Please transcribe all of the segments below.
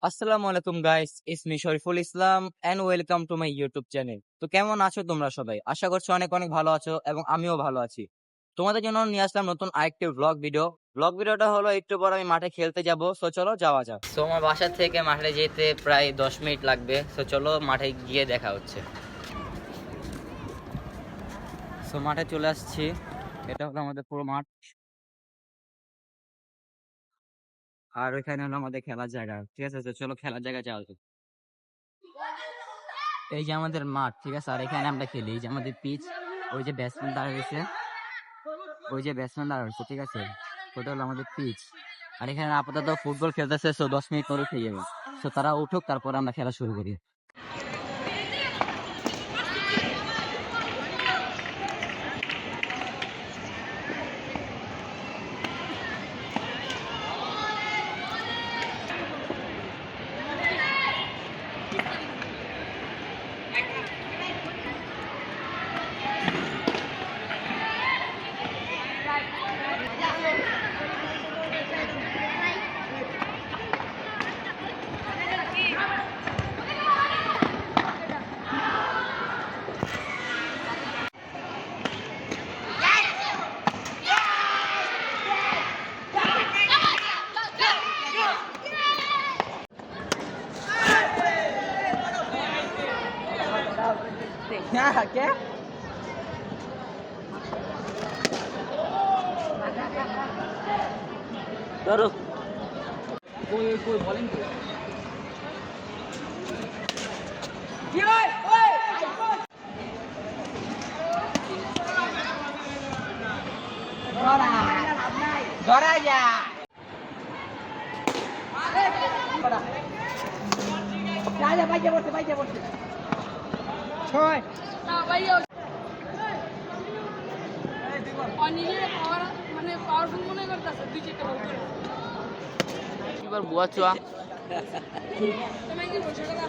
আসসালামু আলাইকুম guys, it's me Shariful Islam and welcome to my YouTube channel. তো কেমন আছো তোমরা সবাই? আশা করছি অনেক অনেক ভালো আছো এবং আমিও ভালো আছি। তোমাদের জন্য নিয়ে আসলাম নতুন আরেকটি ব্লগ ভিডিও। ব্লগ ভিডিওটা হলো একটু পর আমি মাঠে খেলতে যাব, সো চলো যাওয়া যাক। তো আমার বাসা থেকে মাঠে যেতে প্রায় 10 মিনিট লাগবে, সো চলো মাঠে গিয়ে দেখা হচ্ছে। সো মাঠে চলে আসছি, এটা হলো আমাদের পুরো মাঠ আর ওইখানে হলো আমাদের খেলার জায়গা। ঠিক আছে, তো চলো খেলার জায়গায় যাওয়া যাক। এই যে আমাদের মাঠ, ঠিক আছে, আর এখানে আমরা খেলি। এই যে আমাদের পিচ, ওই যে ব্যাটসম্যান দাঁড়া রয়েছে, ঠিক আছে, ওটা হলো আমাদের পিচ। আর এখানে আপাতত ফুটবল খেলতেছে, 10 মিনিট পরে উঠে যাবে। তারা উঠুক, তারপর আমরা খেলা শুরু করি। क्या ধরো, कोई बॉलिंग ধরা যা যা বাইকে বসে ছয় না ভাই অনিলে পাওয়ার মানে পাওয়ারফুল মনে করতেছে দুই চারটা বল করে এবার বুয়া চুয়া তুমি কি বসে গেল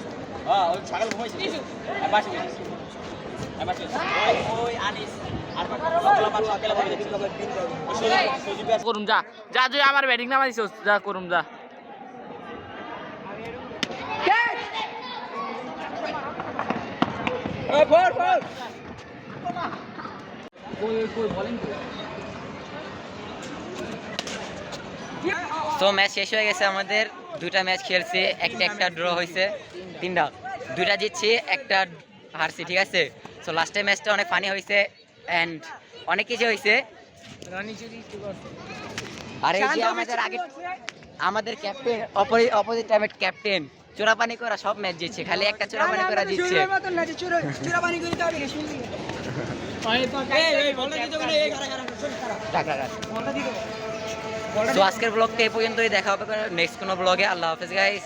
হ্যাঁ ওই ছাগল ঘুমাইছে বাসে ওই আনিস আর বাকলা পাঁচ আকেলা বলে দেখছি করুম যা যা তুই আমার ব্যাটিং নামা দিছস, যা করুম যা। তো ম্যাচ শেষ হয়ে গেছে আমাদের। দুটা ম্যাচ খেলছি, একটা ড্র হয়েছে, দুইটা জিতছি, একটা হারছি। ঠিক আছে, তো লাস্টের ম্যাচটা অনেক ফানি হয়েছে এন্ড অনেক কিছু হয়েছে। আর এই যে আমাদের ক্যাপ্টেন, অপোজিট টিমের ক্যাপ্টেন চোরাপানি করা সব ম্যাচ জিতছে, খালি একটা চোরাপানি করা জিতছে। তো আজকের ব্লগটা এই পর্যন্তই, দেখা হবে নেক্সট কোনো ব্লগে। আল্লাহ হাফেজ গাইস।